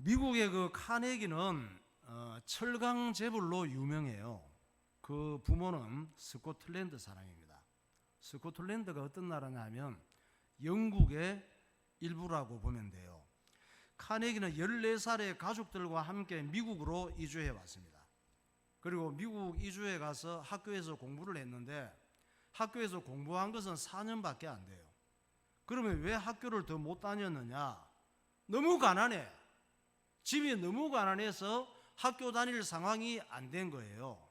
미국의 그 카네기는 철강 재벌로 유명해요. 그 부모는 스코틀랜드 사람입니다. 스코틀랜드가 어떤 나라냐면 영국의 일부라고 보면 돼요. 카네기는 14살에 가족들과 함께 미국으로 이주해 왔습니다. 그리고 미국 이주해 가서 학교에서 공부를 했는데 학교에서 공부한 것은 4년밖에 안 돼요. 그러면 왜 학교를 더 못 다녔느냐? 너무 가난해. 집이 너무 가난해서 학교 다닐 상황이 안 된 거예요.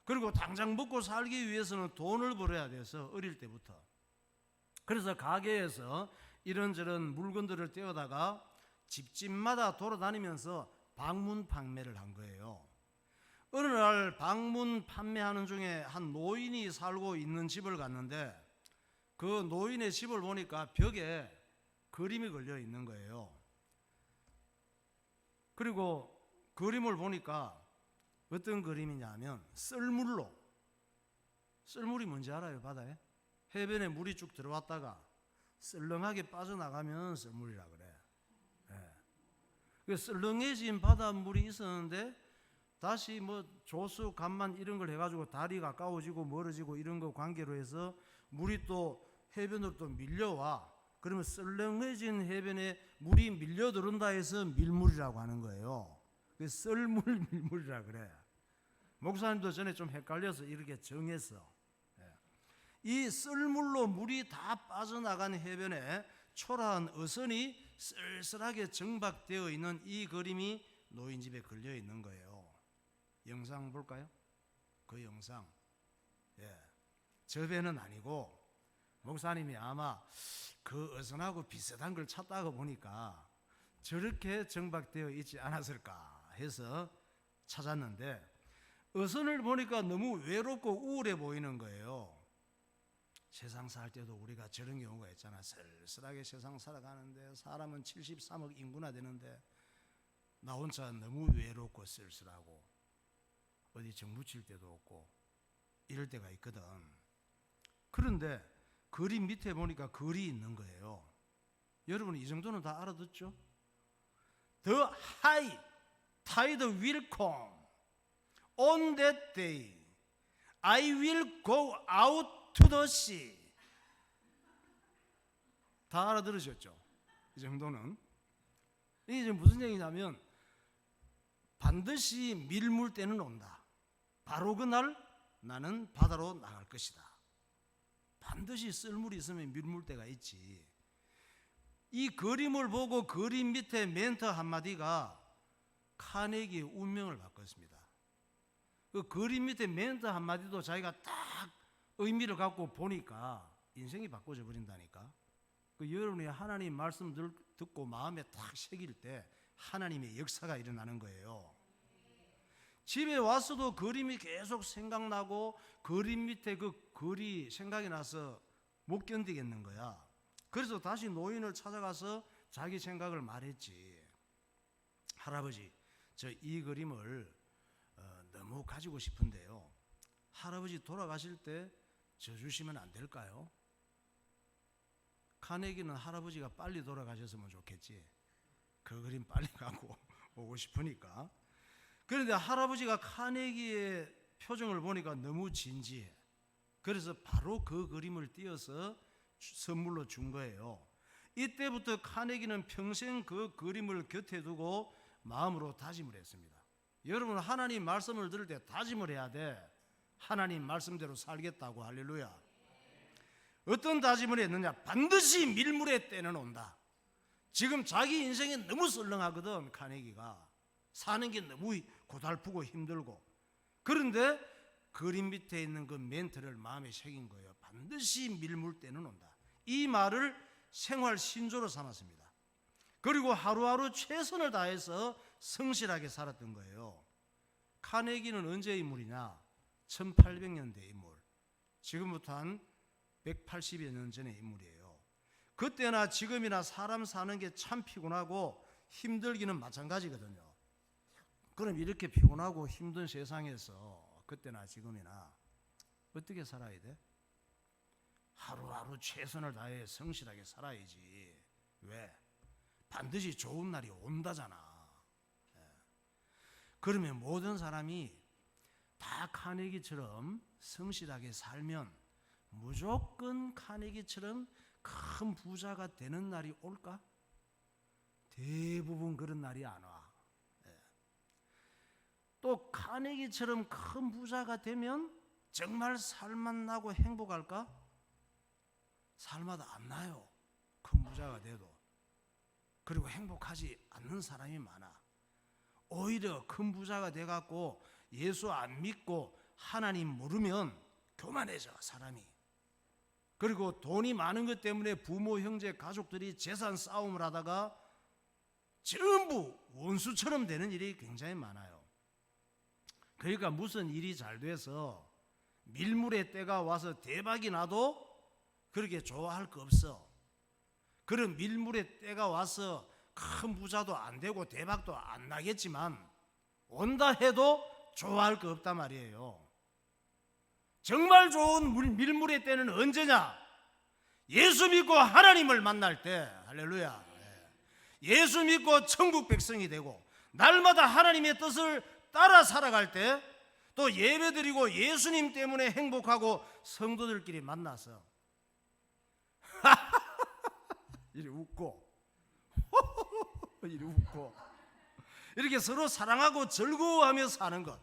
그리고 당장 먹고 살기 위해서는 돈을 벌어야 돼서 어릴 때부터. 그래서 가게에서 이런저런 물건들을 떼어다가 집집마다 돌아다니면서 방문 판매를 한 거예요. 어느 날 방문 판매하는 중에 한 노인이 살고 있는 집을 갔는데 그 노인의 집을 보니까 벽에 그림이 걸려 있는 거예요. 그리고 그림을 보니까 어떤 그림이냐면 썰물로, 썰물이 뭔지 알아요? 바다에 해변에 물이 쭉 들어왔다가 썰렁하게 빠져나가면 썰물이라 그래. 그 썰렁해진 바닷물이 있었는데 다시 뭐 조수 간만 이런 걸 해가지고 다리 가까워지고 멀어지고 이런 거 관계로 해서 물이 또 해변으로 또 밀려와. 그러면 썰렁해진 해변에 물이 밀려 들어온다 해서 밀물이라고 하는 거예요. 그 썰물 밀물이라 그래. 목사님도 전에 좀 헷갈려서 이렇게 정했어. 이 썰물로 물이 다 빠져나간 해변에 초라한 어선이 쓸쓸하게 정박되어 있는 이 그림이 노인 집에 걸려 있는 거예요. 영상 볼까요? 그 영상. 저 배는 아니고 목사님이 아마 그 어선하고 비슷한 걸 찾다가 보니까 저렇게 정박되어 있지 않았을까 해서 찾았는데 어선을 보니까 너무 외롭고 우울해 보이는 거예요. 세상 살 때도 우리가 저런 경우가 있잖아. 쓸쓸하게 세상 살아가는데 사람은 73억 인구나 되는데 나 혼자 너무 외롭고 쓸쓸하고 어디 정부 칠 때도 없고 이럴 때가 있거든. 그런데 그림 밑에 보니까 글이 있는 거예요. 여러분 이 정도는 다 알아듣죠? The high tide will come on that day. I will go out to the sea. 다 알아들으셨죠? 이 정도는. 이게 지금 무슨 얘기냐면 반드시 밀물 때는 온다. 바로 그날 나는 바다로 나갈 것이다. 반드시 썰물이 있으면 밀물 때가 있지. 이 그림을 보고 그림 밑에 멘트 한마디가 카네기의 운명을 바꿨습니다. 그 그림 밑에 멘트 한마디도 자기가 딱 의미를 갖고 보니까 인생이 바꿔져 버린다니까. 그 여러분이 하나님 말씀 듣고 마음에 딱 새길 때 하나님의 역사가 일어나는 거예요. 집에 와서도 그림이 계속 생각나고 그림 밑에 그 글이 생각이 나서 못 견디겠는 거야. 그래서 다시 노인을 찾아가서 자기 생각을 말했지. 할아버지, 저 이 그림을 너무 가지고 싶은데요. 할아버지 돌아가실 때 저 주시면 안 될까요? 카네기는 할아버지가 빨리 돌아가셨으면 좋겠지. 그 그림 빨리 갖고 오고 싶으니까. 그런데 할아버지가 카네기의 표정을 보니까 너무 진지해. 그래서 바로 그 그림을 띄어서 선물로 준 거예요. 이때부터 카네기는 평생 그 그림을 곁에 두고 마음으로 다짐을 했습니다. 여러분 하나님 말씀을 들을 때 다짐을 해야 돼. 하나님 말씀대로 살겠다고. 할렐루야. 어떤 다짐을 했느냐? 반드시 밀물의 때는 온다. 지금 자기 인생이 너무 썰렁하거든. 카네기가 사는 게 너무 고달프고 힘들고. 그런데 그림 밑에 있는 그 멘트를 마음에 새긴 거예요. 반드시 밀물 때는 온다. 이 말을 생활 신조로 삼았습니다. 그리고 하루하루 최선을 다해서 성실하게 살았던 거예요. 카네기는 언제의 인물이냐? 1800년대 인물. 지금부터 한 180여 년 전의 인물이에요. 그때나 지금이나 사람 사는 게 참 피곤하고 힘들기는 마찬가지거든요. 그럼 이렇게 피곤하고 힘든 세상에서 그때나 지금이나 어떻게 살아야 돼? 하루하루 최선을 다해 성실하게 살아야지. 왜? 반드시 좋은 날이 온다잖아. 그러면 모든 사람이 다 카네기처럼 성실하게 살면 무조건 카네기처럼 큰 부자가 되는 날이 올까? 대부분 그런 날이 안 와. 또 카네기처럼 큰 부자가 되면 정말 살맛 나고 행복할까? 살맛 안 나요. 큰 부자가 돼도. 그리고 행복하지 않는 사람이 많아. 오히려 큰 부자가 돼갖고 예수 안 믿고 하나님 모르면 교만해져 사람이. 그리고 돈이 많은 것 때문에 부모, 형제, 가족들이 재산 싸움을 하다가 전부 원수처럼 되는 일이 굉장히 많아요. 그러니까 무슨 일이 잘 돼서 밀물의 때가 와서 대박이 나도 그렇게 좋아할 거 없어. 그런 밀물의 때가 와서 큰 부자도 안 되고 대박도 안 나겠지만 온다 해도 좋아할 거 없단 말이에요. 정말 좋은 밀물의 때는 언제냐? 예수 믿고 하나님을 만날 때. 할렐루야. 예수 믿고 천국 백성이 되고 날마다 하나님의 뜻을 따라 살아갈 때, 또 예배드리고 예수님 때문에 행복하고 성도들끼리 만나서 이리 웃고 이리 웃고 이렇게 서로 사랑하고 즐거워하며 사는 것,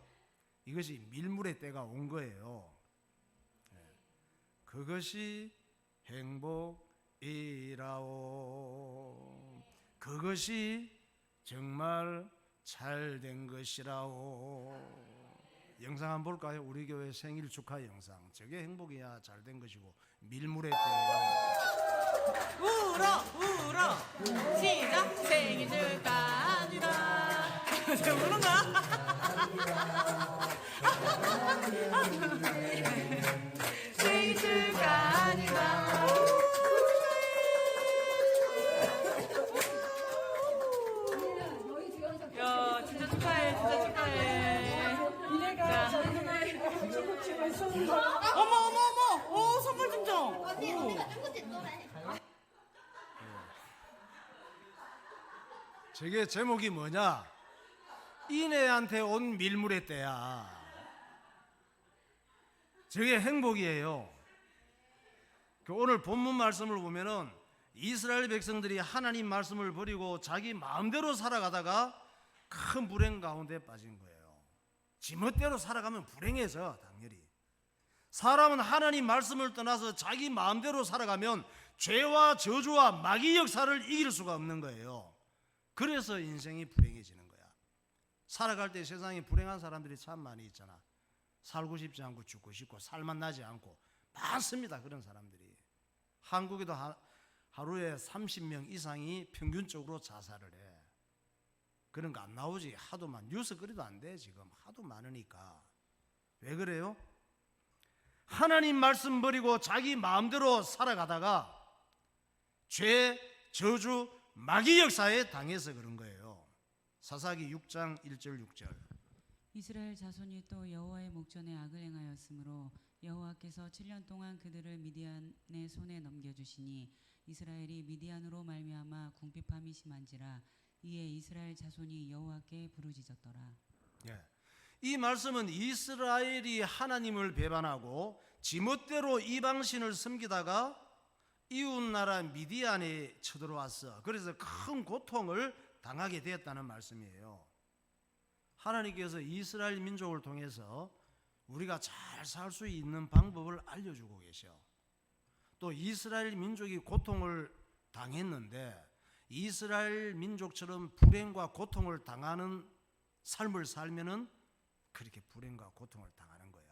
이것이 밀물의 때가 온 거예요. 그것이 행복이라오. 그것이 정말 잘된 것이라오. 영상 한번 볼까요? 우리 교회 생일 축하 영상. 저게 행복이야. 잘된 것이고 밀물의 때예요. 울어 울어 시작. 생일 축하합니다. 저 우는 거야? 생일 축하합니다. 야 진짜 축하해, 진짜 축하해. 어머 어머 어머, 오 선물 증정. 저게 제목이 뭐냐? 이내한테 온 밀물의 때야. 저게 행복이에요. 오늘 본문 말씀을 보면은 이스라엘 백성들이 하나님 말씀을 버리고 자기 마음대로 살아가다가 큰 불행 가운데 빠진 거예요. 지멋대로 살아가면 불행해져. 당연히 사람은 하나님 말씀을 떠나서 자기 마음대로 살아가면 죄와 저주와 마귀 역사를 이길 수가 없는 거예요. 그래서 인생이 불행해지는 거야. 살아갈 때 세상에 불행한 사람들이 참 많이 있잖아. 살고 싶지 않고 죽고 싶고 살만 나지 않고 많습니다. 그런 사람들이. 한국에도 하루에 30명 이상이 평균적으로 자살을 해. 그런 거 안 나오지. 하도만 뉴스 그래도 안 돼. 지금 하도 많으니까. 왜 그래요? 하나님 말씀 버리고 자기 마음대로 살아가다가 죄, 저주, 마귀 역사에 당해서 그런 거예요. 사사기 6장 1절 6절. 이스라엘 자손이 또 여호와의 목전에 악을 행하였으므로 여호와께서 7년 동안 그들을 미디안의 손에 넘겨주시니 이스라엘이 미디안으로 말미암아 궁핍함이 심한지라. 이에 이스라엘 자손이 여호와께 부르짖었더라. 이 말씀은 이스라엘이 하나님을 배반하고 지멋대로 이방신을 섬기다가 이웃나라 미디안에 쳐들어왔어. 그래서 큰 고통을 당하게 되었다는 말씀이에요. 하나님께서 이스라엘 민족을 통해서 우리가 잘 살 수 있는 방법을 알려주고 계셔. 또 이스라엘 민족이 고통을 당했는데 이스라엘 민족처럼 불행과 고통을 당하는 삶을 살면은 그렇게 불행과 고통을 당하는 거야.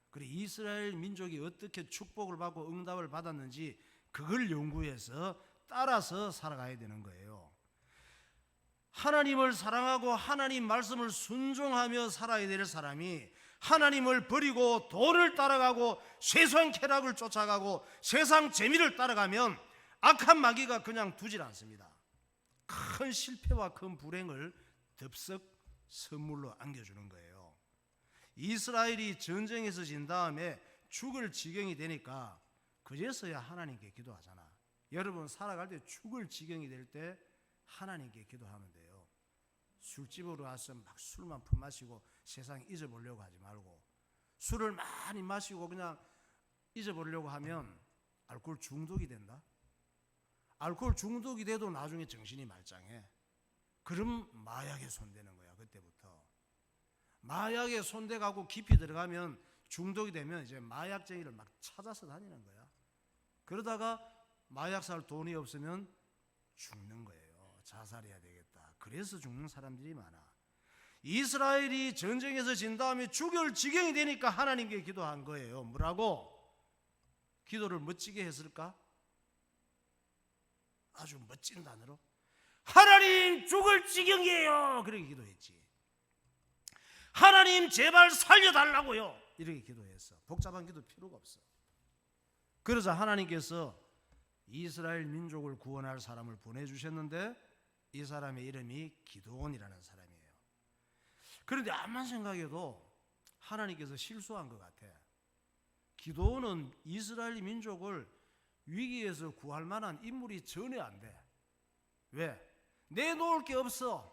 그리고 이스라엘 민족이 어떻게 축복을 받고 응답을 받았는지 그걸 연구해서 따라서 살아가야 되는 거예요. 하나님을 사랑하고 하나님 말씀을 순종하며 살아야 될 사람이 하나님을 버리고 돈을 따라가고 세상 쾌락을 쫓아가고 세상 재미를 따라가면 악한 마귀가 그냥 두질 않습니다. 큰 실패와 큰 불행을 덥석 선물로 안겨주는 거예요. 이스라엘이 전쟁에서 진 다음에 죽을 지경이 되니까 그제서야 하나님께 기도하잖아. 여러분 살아갈 때 죽을 지경이 될 때 하나님께 기도하면 돼요. 술집으로 가서 막 술만 품마시고 세상 잊어보려고 하지 말고, 술을 많이 마시고 그냥 잊어보려고 하면 알코올 중독이 된다. 알코올 중독이 돼도 나중에 정신이 말짱해. 그럼 마약에 손대는 거야. 그때부터 마약에 손대가고 깊이 들어가면 중독이 되면 이제 마약쟁이를 막 찾아서 다니는 거야. 그러다가 마약 살 돈이 없으면 죽는 거예요. 자살해야 되겠다. 그래서 죽는 사람들이 많아. 이스라엘이 전쟁에서 진 다음에 죽을 지경이 되니까 하나님께 기도한 거예요. 뭐라고? 기도를 멋지게 했을까? 아주 멋진 단어로 하나님 죽을 지경이에요. 그렇게 기도했지. 하나님 제발 살려달라고요. 이렇게 기도했어. 복잡한 기도 필요가 없어. 그러자 하나님께서 이스라엘 민족을 구원할 사람을 보내주셨는데 이 사람의 이름이 기드온이라는 사람이에요. 그런데 암만 생각해도 하나님께서 실수한 것 같아. 기드온은 이스라엘 민족을 위기에서 구할 만한 인물이 전혀 안 돼. 왜? 내놓을 게 없어.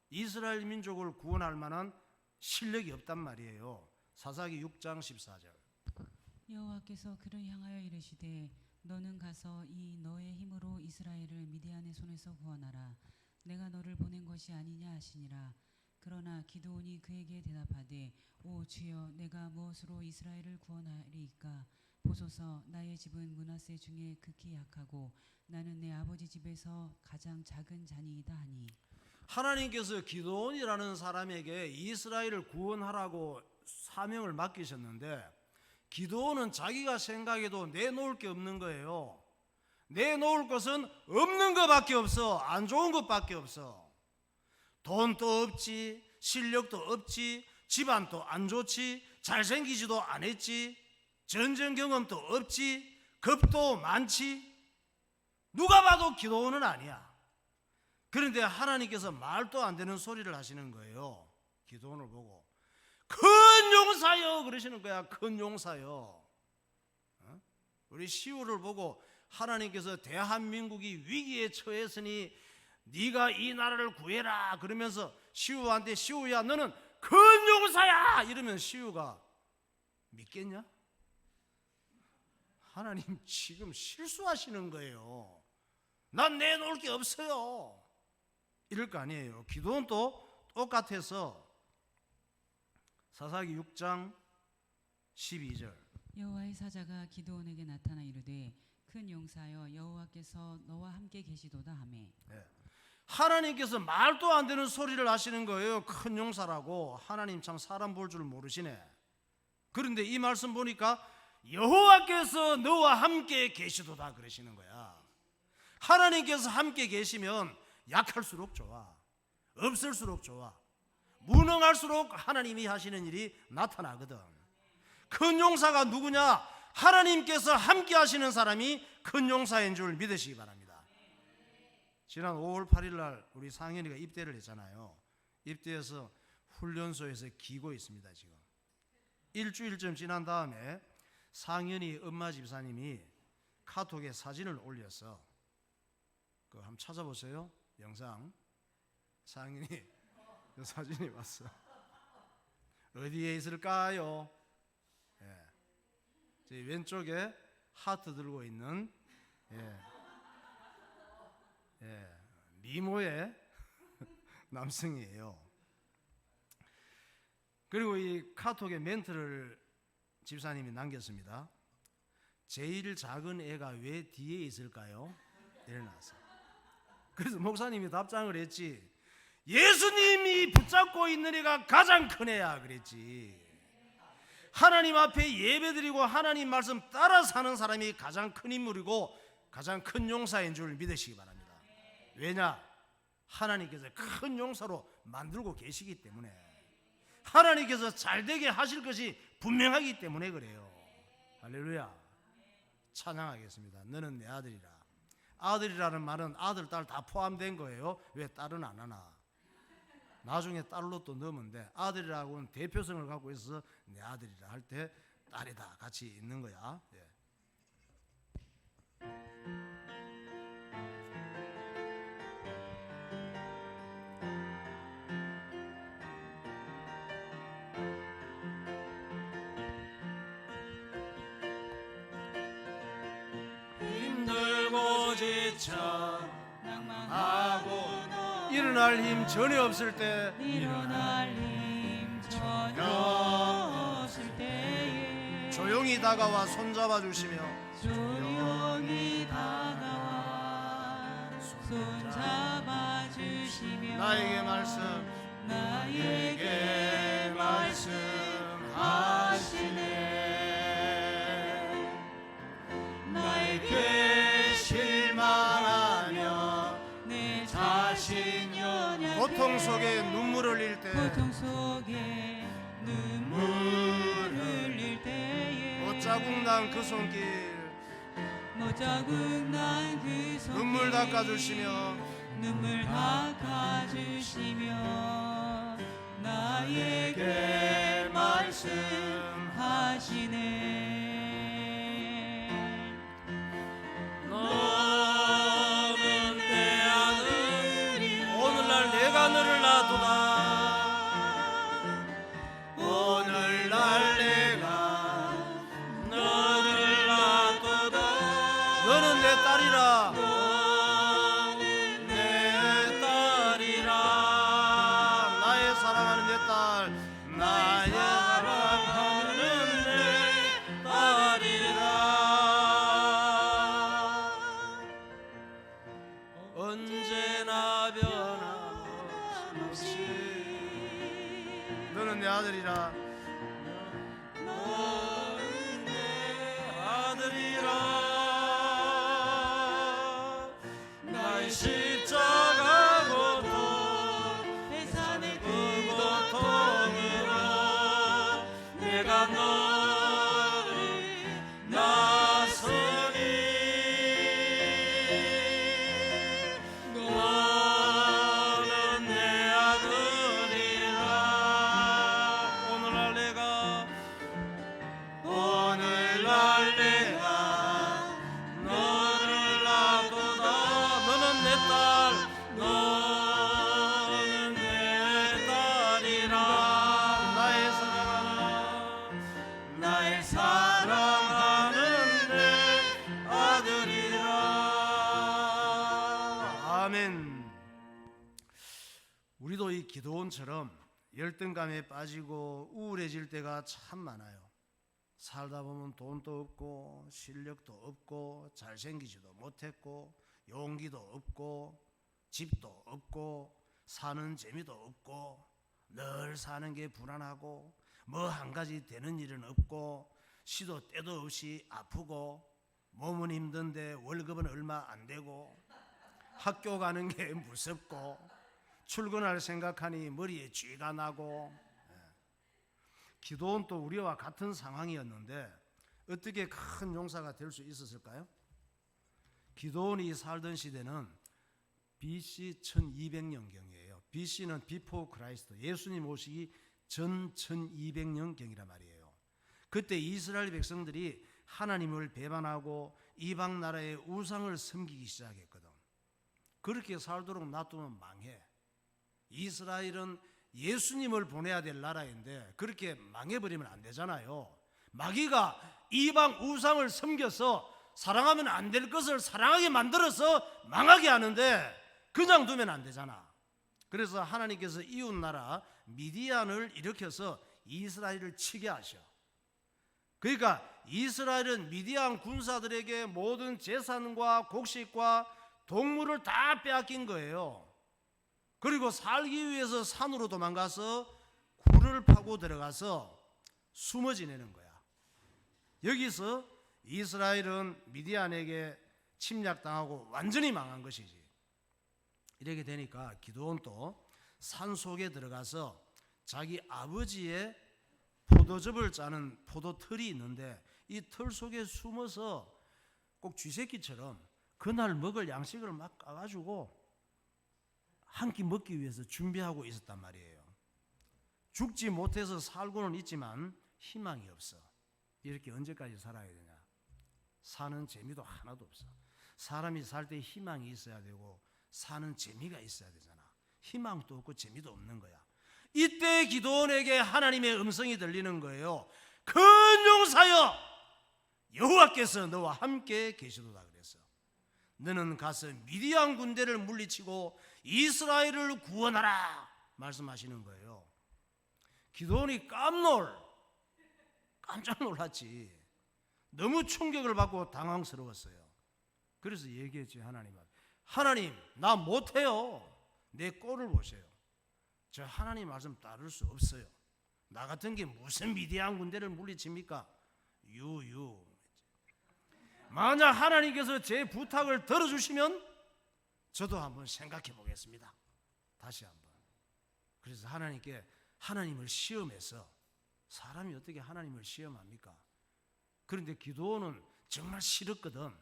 이스라엘 민족을 구원할 만한 실력이 없단 말이에요. 사사기 6장 14절. 여호와께서 그를 향하여 이르시되 너는 가서 이 너의 힘으로 이스라엘을 미디안의 손에서 구원하라. 내가 너를 보낸 것이 아니냐 하시니라. 그러나 기드온이 그에게 대답하되 오 주여 내가 무엇으로 이스라엘을 구원하리이까. 보소서 나의 집은 므낫세 중에 극히 약하고 나는 내 아버지 집에서 가장 작은 자니이다 하니. 하나님께서 기드온이라는 사람에게 이스라엘을 구원하라고 사명을 맡기셨는데 기드온은 자기가 생각해도 내놓을 게 없는 거예요. 내놓을 것은 없는 것밖에 없어. 안 좋은 것밖에 없어. 돈도 없지, 실력도 없지, 집안도 안 좋지, 잘생기지도 않았지, 전쟁 경험도 없지, 겁도 많지. 누가 봐도 기드온은 아니야. 그런데 하나님께서 말도 안 되는 소리를 하시는 거예요. 기드온을 보고 큰 용사여 그러시는 거야. 큰 용사여. 우리 시우를 보고 하나님께서 대한민국이 위기에 처했으니 네가 이 나라를 구해라 그러면서 시우한테 시우야 너는 큰 용사야 이러면 시우가 믿겠냐? 하나님 지금 실수하시는 거예요. 난 내놓을 게 없어요. 이럴 거 아니에요. 기도원도 똑같아서 사사기 6장 12절. 여호와의 사자가 기드온에게 나타나 이르되 큰 용사여 여호와께서 너와 함께 계시도다 하매. 네. 하나님께서 말도 안 되는 소리를 하시는 거예요. 큰 용사라고. 하나님 참 사람 볼 줄 모르시네. 그런데 이 말씀 보니까 여호와께서 너와 함께 계시도다 그러시는 거야. 하나님께서 함께 계시면 약할수록 좋아. 없을수록 좋아. 무능할수록 하나님이 하시는 일이 나타나거든. 큰 용사가 누구냐? 하나님께서 함께 하시는 사람이 큰 용사인 줄 믿으시기 바랍니다. 지난 5월 8일 날 우리 상현이가 입대를 했잖아요. 입대해서 훈련소에서 기고 있습니다. 지금 일주일쯤 지난 다음에 상현이 엄마 집사님이 카톡에 사진을 올렸어. 그거 한번 찾아보세요. 영상. 상현이 그 사진이 왔어. 어디에 있을까요? 예. 제 왼쪽에 하트 들고 있는 미모의 남성이에요. 그리고 이 카톡에 멘트를 집사님이 남겼습니다. 제일 작은 애가 왜 뒤에 있을까요? 이래놨어. 그래서 목사님이 답장을 했지. 예수님이 붙잡고 있는 애가 가장 큰 애야 그랬지. 하나님 앞에 예배드리고 하나님 말씀 따라 사는 사람이 가장 큰 인물이고 가장 큰 용사인 줄 믿으시기 바랍니다. 왜냐? 하나님께서 큰 용사로 만들고 계시기 때문에, 하나님께서 잘되게 하실 것이 분명하기 때문에 그래요. 할렐루야. 찬양하겠습니다. 너는 내 아들이라. 아들이라는 말은 아들, 딸 다 포함된 거예요. 왜 딸은 안 하나? 나중에 딸로 또 넣으면 돼. 아들이라고는 대표성을 갖고 있어서 내 아들이라 할 때 딸이다 같이 있는 거야. 예. 지쳐 낭망하고 일어날 힘 전혀 없을 때 일어날 힘 전혀 없을 때에 조용히 다가와 손잡아 주시며 조용히 다가와 손잡아 주시며 나에게 말씀하시네. 나에게 실망하며 내 자신 연약해 고통 속에 눈물 흘릴 때 고통 속에 눈물 흘릴 때에 못자국 난 그 손길 못자국 난 그 손길 눈물 닦아주시며 눈물 닦아주시며 나에게 말씀하시네. 너는 내 아들이라 오늘날 내가 너를 놔두다 오늘날 내가 너를 놔두다 너는 내 딸이라 너는 내 딸이라 나의 사랑하는 내 딸 나의 사랑하는 내 딸이라 언제나 변함없이 너는 내 아들이라 너는 내 아들이라 나의 십자가 고통 해산의 그 고통으로 내가 너를 나서니 너는 내 아들이라 오늘날 내가 너를 놔두다 너는 내 딸 너는 내 딸이라 나의 사랑하는 내 아들이라 아멘. 우리도 이 기도원처럼 열등감에 빠지고 우울해질 때가 참 많아요. 살다 보면 돈도 없고 실력도 없고 잘생기지도 못했고 용기도 없고 집도 없고 사는 재미도 없고 늘 사는 게 불안하고 뭐 한 가지 되는 일은 없고 시도 때도 없이 아프고 몸은 힘든데 월급은 얼마 안 되고 학교 가는 게 무섭고 출근할 생각하니 머리에 쥐가 나고 기도원 또 우리와 같은 상황이었는데 어떻게 큰 용사가 될 수 있었을까요? 기도원이 살던 시대는 BC 1200년경이에요. BC는 Before Christ, 예수님 오시기 전 1200년경이란 말이에요. 그때 이스라엘 백성들이 하나님을 배반하고 이방 나라의 우상을 섬기기 시작했거든. 그렇게 살도록 놔두면 망해. 이스라엘은 예수님을 보내야 될 나라인데 그렇게 망해버리면 안 되잖아요. 마귀가 이방 우상을 섬겨서 사랑하면 안 될 것을 사랑하게 만들어서 망하게 하는데 그냥 두면 안 되잖아. 그래서 하나님께서 이웃 나라 미디안을 일으켜서 이스라엘을 치게 하셔. 그러니까 이스라엘은 미디안 군사들에게 모든 재산과 곡식과 동물을 다 빼앗긴 거예요. 그리고 살기 위해서 산으로 도망가서 굴을 파고 들어가서 숨어 지내는 거야. 여기서 이스라엘은 미디안에게 침략당하고 완전히 망한 것이지. 이렇게 되니까 기드온도 산 속에 들어가서 자기 아버지의 포도즙을 짜는 포도틀이 있는데 이 틀 속에 숨어서 꼭 쥐새끼처럼 그날 먹을 양식을 막 까가지고 한 끼 먹기 위해서 준비하고 있었단 말이에요. 죽지 못해서 살고는 있지만 희망이 없어. 이렇게 언제까지 살아야 되냐? 사는 재미도 하나도 없어. 사람이 살 때 희망이 있어야 되고 사는 재미가 있어야 되잖아. 희망도 없고 재미도 없는 거야. 이때 기드온에게 하나님의 음성이 들리는 거예요. 큰 용사여, 여호와께서 너와 함께 계시도다 그랬어. 너는 가서 미디안 군대를 물리치고 이스라엘을 구원하라 말씀하시는 거예요. 기도원이 깜짝 놀랐지. 너무 충격을 받고 당황스러웠어요. 그래서 얘기했지. 하나님 나 못해요. 내 꼴을 보세요. 저 하나님 말씀 따를 수 없어요. 나 같은 게 무슨 미디안 군대를 물리칩니까? 유유. 만약 하나님께서 제 부탁을 들어주시면 저도 한번 생각해 보겠습니다. 다시 한번. 그래서 하나님께 하나님을 시험해서, 사람이 어떻게 하나님을 시험합니까? 그런데 기도원은 정말 싫었거든.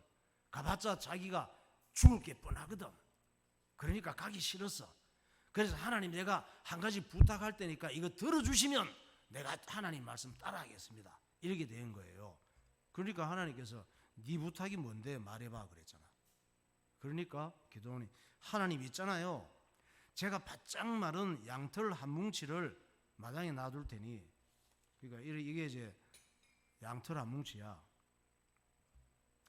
가봤자 자기가 죽을 게 뻔하거든. 그러니까 가기 싫었어. 그래서 하나님, 내가 한 가지 부탁할 테니까 이거 들어주시면 내가 하나님 말씀 따라하겠습니다. 이렇게 된 거예요. 그러니까 하나님께서 네 부탁이 뭔데 말해봐 그랬잖아. 그러니까 기도원이, 하나님 있잖아요, 제가 바짝 마른 양털 한 뭉치를 마당에 놔둘 테니, 그러니까 이게 이제 양털 한 뭉치야.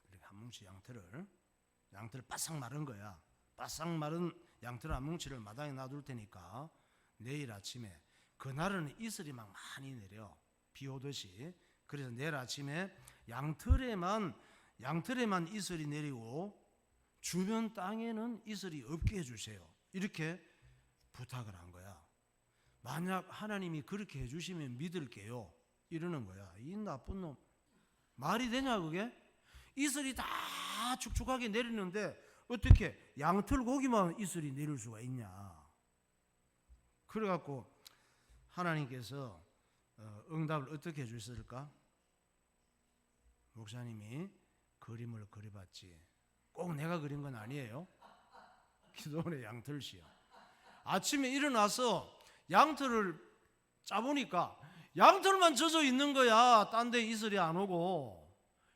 이렇게 한 뭉치 양털을 바싹 마른 거야. 바싹 마른 양털 한 뭉치를 마당에 놔둘 테니까 내일 아침에, 그날은 이슬이 막 많이 내려, 비 오듯이. 그래서 내일 아침에 양털에만 이슬이 내리고 주변 땅에는 이슬이 없게 해주세요. 이렇게 부탁을 한 거야. 만약 하나님이 그렇게 해주시면 믿을게요 이러는 거야. 이 나쁜 놈, 말이 되냐 그게? 이슬이 다 축축하게 내리는데 어떻게 양털 고기만 이슬이 내릴 수가 있냐. 그래갖고 하나님께서 응답을 어떻게 해주셨을까? 목사님이 그림을 그려봤지. 꼭 내가 그린 건 아니에요. 기도원의 양털씨요. 아침에 일어나서 양털을 짜보니까 양털만 젖어 있는 거야. 딴 데 이슬이 안 오고.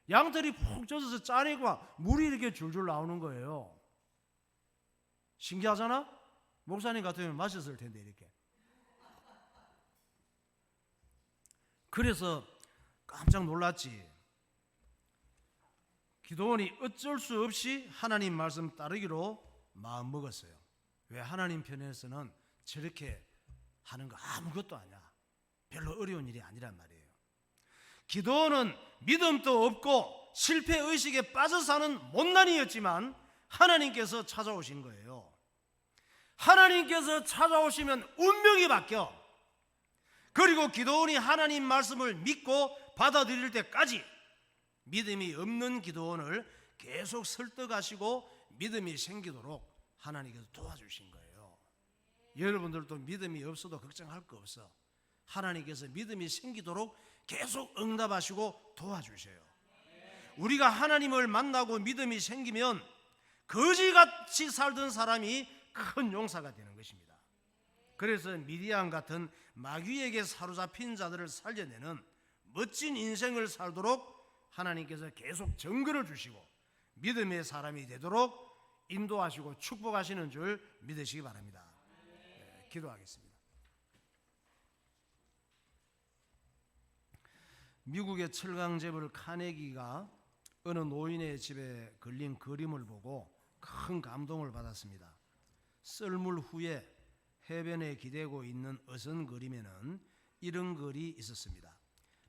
양털이 푹 젖어서 짜니까 물이 이렇게 줄줄 나오는 거예요. 신기하잖아? 목사님 같으면 마셨을 텐데 이렇게. 그래서 깜짝 놀랐지. 기도원이 어쩔 수 없이 하나님 말씀 따르기로 마음 먹었어요. 왜? 하나님 편에서는 저렇게 하는 거 아무것도 아니야. 별로 어려운 일이 아니란 말이에요. 기도원은 믿음도 없고 실패의식에 빠져 사는 못난이였지만 하나님께서 찾아오신 거예요. 하나님께서 찾아오시면 운명이 바뀌어. 그리고 기도원이 하나님 말씀을 믿고 받아들일 때까지 믿음이 없는 기도원을 계속 설득하시고 믿음이 생기도록 하나님께서 도와주신 거예요. 여러분들도 믿음이 없어도 걱정할 거 없어. 하나님께서 믿음이 생기도록 계속 응답하시고 도와주셔요. 우리가 하나님을 만나고 믿음이 생기면 거지같이 살던 사람이 큰 용사가 되는 것입니다. 그래서 미디안 같은 마귀에게 사로잡힌 자들을 살려내는 멋진 인생을 살도록 하나님께서 계속 증거를 주시고 믿음의 사람이 되도록 인도하시고 축복하시는 줄 믿으시기 바랍니다. 네, 기도하겠습니다. 미국의 철강재벌 카네기가 어느 노인의 집에 걸린 그림을 보고 큰 감동을 받았습니다. 썰물 후에 해변에 기대고 있는 어선 그림에는 이런 글이 있었습니다.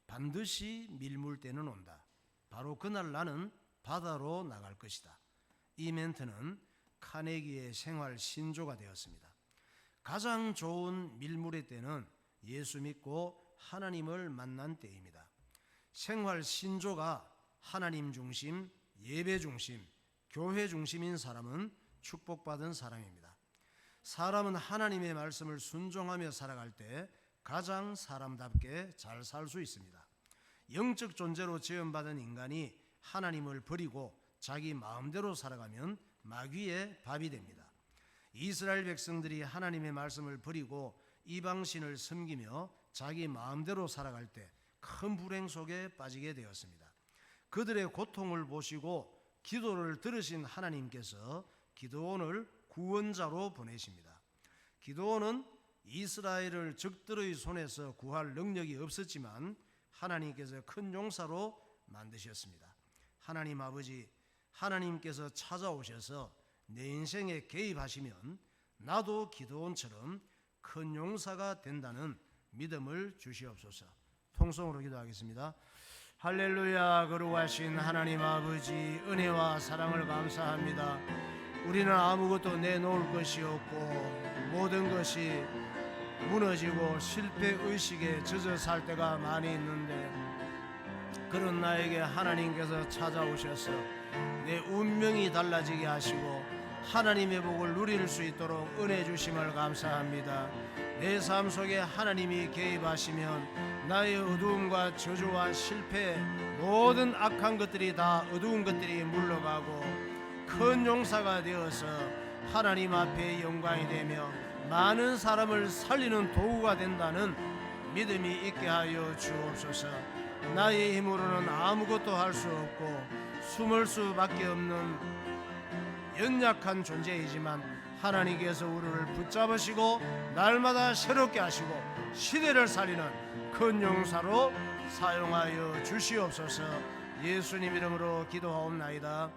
반드시 밀물 때는 온다. 바로 그날 나는 바다로 나갈 것이다. 이 멘트는 카네기의 생활 신조가 되었습니다. 가장 좋은 밀물의 때는 예수 믿고 하나님을 만난 때입니다. 생활 신조가 하나님 중심, 예배 중심, 교회 중심인 사람은 축복받은 사람입니다. 사람은 하나님의 말씀을 순종하며 살아갈 때 가장 사람답게 잘 살 수 있습니다. 영적 존재로 지음받은 인간이 하나님을 버리고 자기 마음대로 살아가면 마귀의 밥이 됩니다. 이스라엘 백성들이 하나님의 말씀을 버리고 이방신을 섬기며 자기 마음대로 살아갈 때 큰 불행 속에 빠지게 되었습니다. 그들의 고통을 보시고 기도를 들으신 하나님께서 기드온을 구원자로 보내십니다. 기드온은 이스라엘을 적들의 손에서 구할 능력이 없었지만 하나님께서 큰 용사로 만드셨습니다. 하나님 아버지, 하나님께서 찾아오셔서 내 인생에 개입하시면 나도 기도원처럼 큰 용사가 된다는 믿음을 주시옵소서. 통성으로 기도하겠습니다. 할렐루야. 거룩하신 하나님 아버지, 은혜와 사랑을 감사합니다. 우리는 아무것도 내놓을 것이 없고 모든 것이 무너지고 실패의식에 젖어 살 때가 많이 있는데, 그런 나에게 하나님께서 찾아오셔서 내 운명이 달라지게 하시고 하나님의 복을 누릴 수 있도록 은혜 주심을 감사합니다. 내 삶 속에 하나님이 개입하시면 나의 어두움과 저주와 실패, 모든 악한 것들이 다 어두운 것들이 물러가고 큰 용사가 되어서 하나님 앞에 영광이 되며 많은 사람을 살리는 도구가 된다는 믿음이 있게 하여 주옵소서. 나의 힘으로는 아무것도 할 수 없고 숨을 수밖에 없는 연약한 존재이지만 하나님께서 우리를 붙잡으시고 날마다 새롭게 하시고 시대를 살리는 큰 용사로 사용하여 주시옵소서. 예수님 이름으로 기도하옵나이다.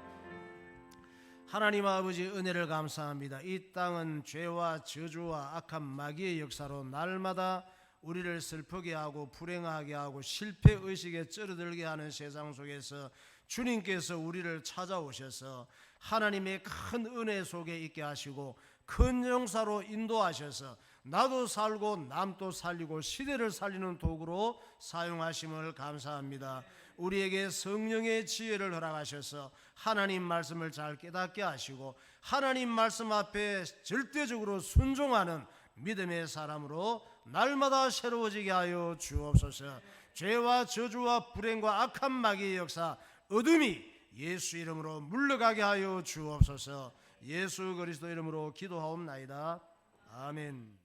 하나님 아버지, 은혜를 감사합니다. 이 땅은 죄와 저주와 악한 마귀의 역사로 날마다 우리를 슬프게 하고 불행하게 하고 실패의식에 쩔어들게 하는 세상 속에서 주님께서 우리를 찾아오셔서 하나님의 큰 은혜 속에 있게 하시고 큰 용사로 인도하셔서 나도 살고 남도 살리고 시대를 살리는 도구로 사용하심을 감사합니다. 우리에게 성령의 지혜를 허락하셔서 하나님 말씀을 잘 깨닫게 하시고 하나님 말씀 앞에 절대적으로 순종하는 믿음의 사람으로 날마다 새로워지게 하여 주옵소서. 죄와 저주와 불행과 악한 마귀의 역사, 어둠이 예수 이름으로 물러가게 하여 주옵소서. 예수 그리스도 이름으로 기도하옵나이다. 아멘.